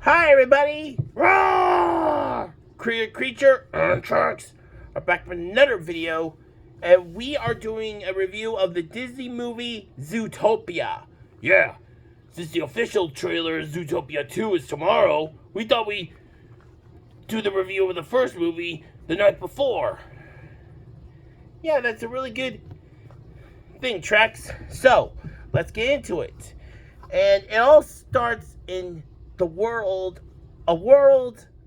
Hi, everybody! Roar! Creature and Sharks are back with another video, and we are doing a review of the Disney movie Zootopia. Yeah, since the official trailer Zootopia 2 is tomorrow, we thought we'd do the review of the first movie the night before. Yeah, that's a really good thing, Trex. So, let's get into it. And it all starts in a world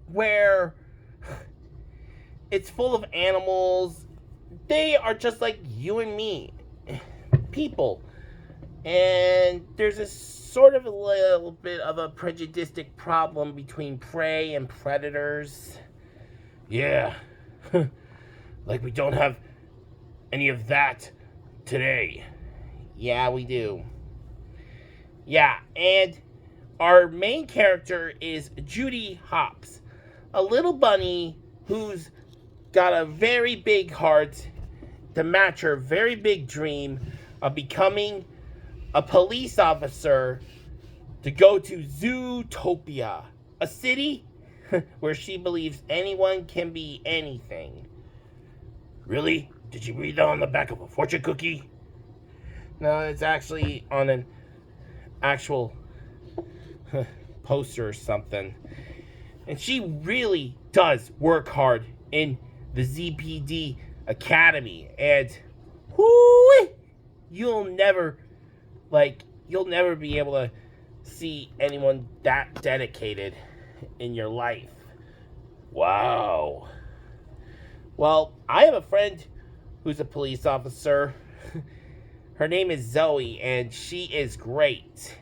where it's full of animals. They are just like you and me, people. And there's a sort of a little bit of a prejudiced problem between prey and predators. Yeah, like we don't have any of that today. Yeah, we do. Yeah, and our main character is Judy Hopps, a little bunny who's got a very big heart to match her very big dream of becoming a police officer to go to Zootopia, a city where she believes anyone can be anything. Really? Did you read that on the back of a fortune cookie? No, it's actually on an actual poster or something. And she really does work hard in the ZPD Academy, and whoo, you'll never be able to see anyone that dedicated in your life. Wow. Well, I have a friend who's a police officer. Her name is Zoe, and she is great.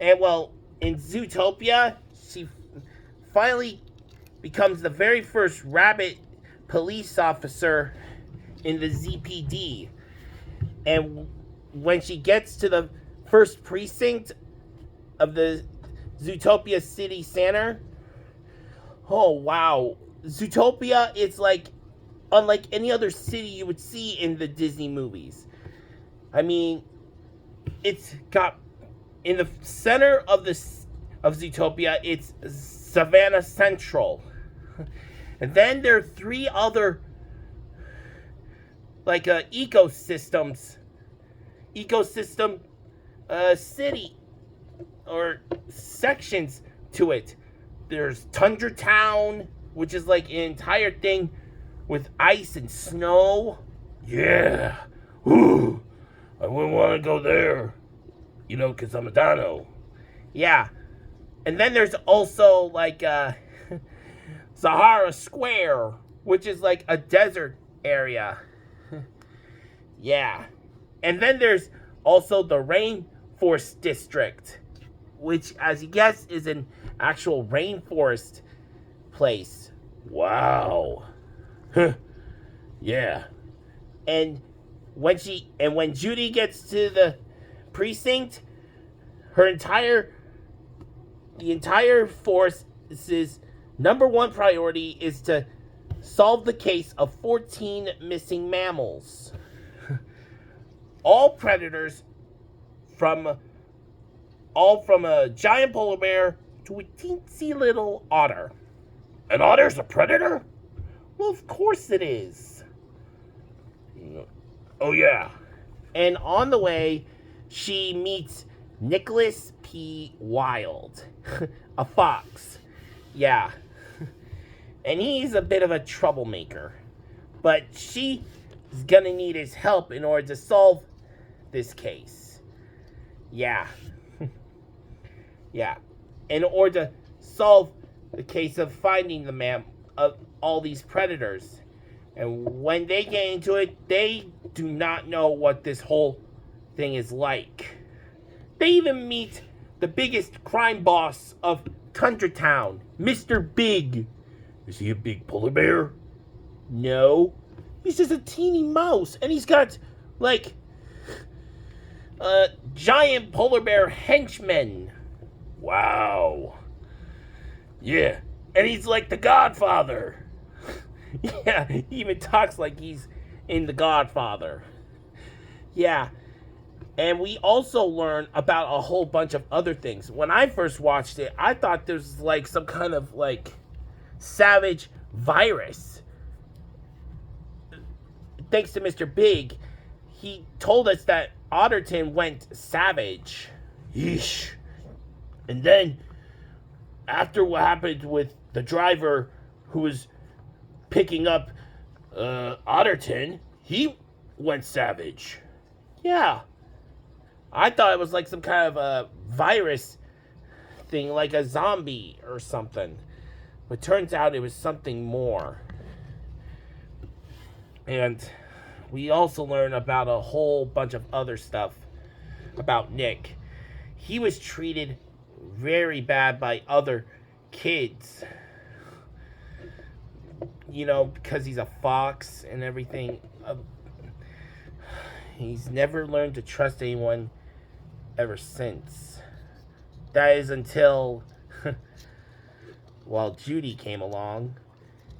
And, well, in Zootopia, she finally becomes the very first rabbit police officer in the ZPD. And when she gets to the first precinct of the Zootopia City Center, oh, wow. Zootopia is like unlike any other city you would see in the Disney movies. I mean, it's got in the center of Zootopia, it's Savannah Central. And then there are three other ecosystem city or sections to it. There's Tundra Town, which is like an entire thing with ice and snow. Yeah. Ooh. I wouldn't want to go there, because I'm a dino. Yeah. And then there's also, Sahara Square, which is like a desert area. Yeah. And then there's also the Rainforest District, which, as you guess, is an actual rainforest place. Wow. Yeah. And when Judy gets to the precinct, the entire force's number one priority is to solve the case of 14 missing mammals. All predators from a giant polar bear to a teensy little otter. An otter's a predator? Well, of course it is. Oh, yeah. And on the way, she meets Nicholas P. Wilde, a fox. Yeah. And he's a bit of a troublemaker. But she's gonna need his help in order to solve this case. Yeah. Yeah. In order to solve the case of finding of all these predators. And when they get into it, they do not know what this whole thing is like. They even meet the biggest crime boss of Tundra Town, Mr. Big. Is he a big polar bear? No. He's just a teeny mouse, and he's got, giant polar bear henchmen. Wow. Yeah, and he's like the Godfather. Yeah, he even talks like he's in The Godfather. Yeah, And we also learn about a whole bunch of other things. When I first watched it, I thought there was like some kind of like savage virus. Thanks to Mr. Big, he told us that Otterton went savage. Yeesh. And then, after what happened with the driver who was picking up Otterton, he went savage. Yeah. I thought it was like some kind of a virus thing, like a zombie or something. But turns out it was something more. And we also learned about a whole bunch of other stuff about Nick. He was treated very bad by other kids. You know, because he's a fox and everything. He's never learned to trust anyone ever since. That is until, well, Judy came along.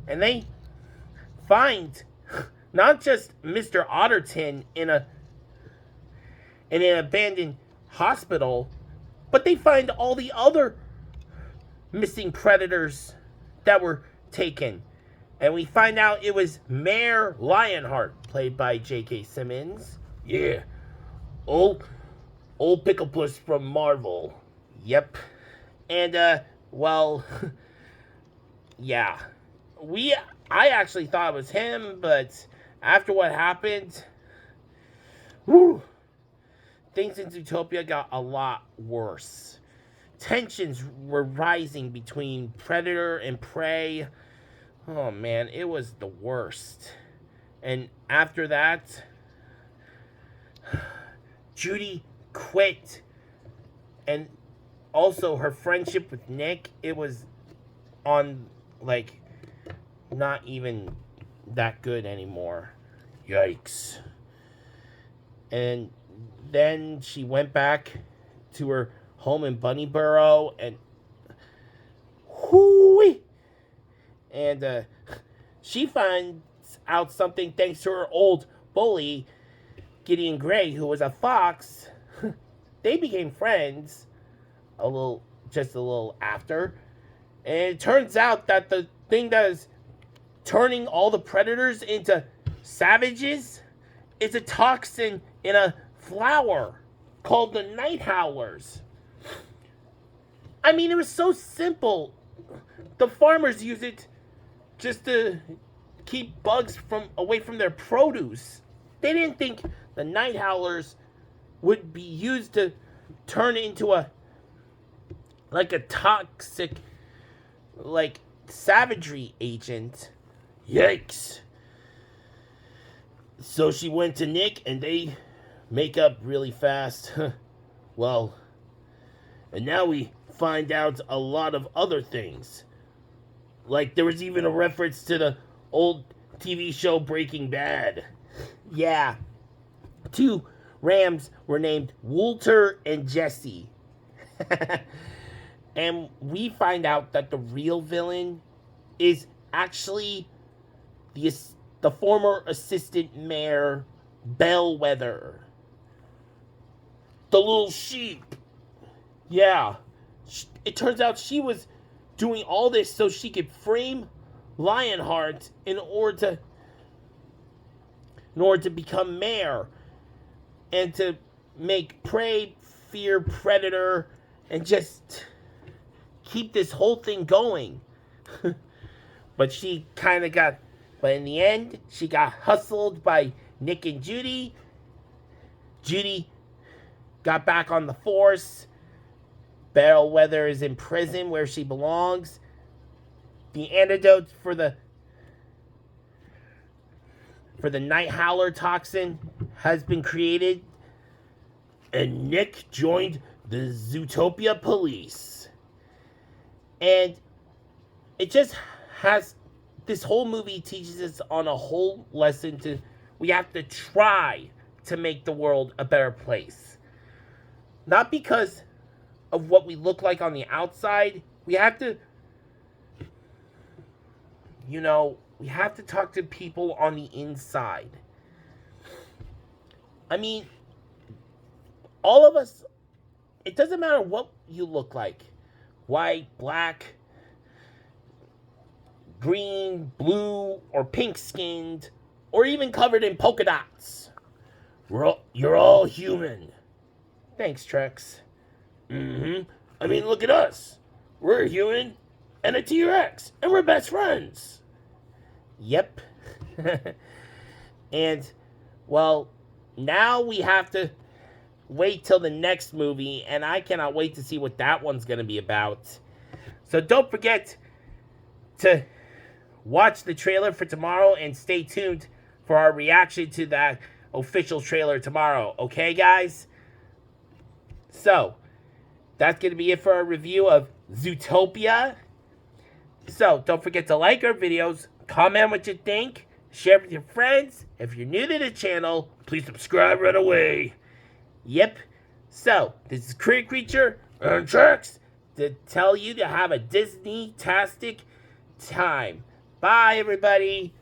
And they find not just Mr. Otterton in an abandoned hospital, but they find all the other missing predators that were taken. And we find out it was Mayor Lionheart, played by J.K. Simmons. Yeah. Old Picklepuss from Marvel. Yep. And, well, yeah. I actually thought it was him, but after what happened, whew, things in Zootopia got a lot worse. Tensions were rising between predator and prey. Oh man, it was the worst. And after that, Judy quit. And also her friendship with Nick, it was on, like, not even that good anymore. Yikes. And then she went back to her home in Bunnyboro, and whoo-wee, and she finds out something thanks to her old bully, Gideon Gray, who was a fox. They became friends just a little after. And it turns out that the thing that is turning all the predators into savages is a toxin in a flower called the night howlers. I mean, it was so simple. The farmers use it just to keep bugs away from their produce. They didn't think the night howlers would be used to turn into a toxic, like, savagery agent. Yikes. So she went to Nick and they make up really fast. Well, and now we find out a lot of other things. Like, there was even a reference to the old TV show Breaking Bad. Yeah. 2 rams were named Walter and Jesse. And we find out that the real villain is actually the former assistant mayor, Bellwether. The little sheep. Yeah. It turns out she was doing all this so she could frame Lionheart in order to become mayor. And to make prey fear predator and just keep this whole thing going. But in the end, she got hustled by Nick and Judy. Judy got back on the force. Bellwether is in prison where she belongs. The antidote for the night howler toxin has been created, and Nick joined the Zootopia police. And it just has, this whole movie teaches us on a whole lesson we have to try to make the world a better place. Not because of what we look like on the outside. We have to, we have to talk to people on the inside. I mean, all of us, it doesn't matter what you look like. White, black, green, blue, or pink-skinned, or even covered in polka dots. You're all human. Thanks, Trex. I mean, look at us. We're a human and a T-Rex, and we're best friends. Yep. And, well, now we have to wait till the next movie, and I cannot wait to see what that one's going to be about. So don't forget to watch the trailer for tomorrow and stay tuned for our reaction to that official trailer tomorrow. Okay, guys? So, that's going to be it for our review of Zootopia. So, don't forget to like our videos, comment what you think, share with your friends. If you're new to the channel, please subscribe right away. Yep. So, this is Critter Creature and Trex to tell you to have a Disney-tastic time. Bye, everybody.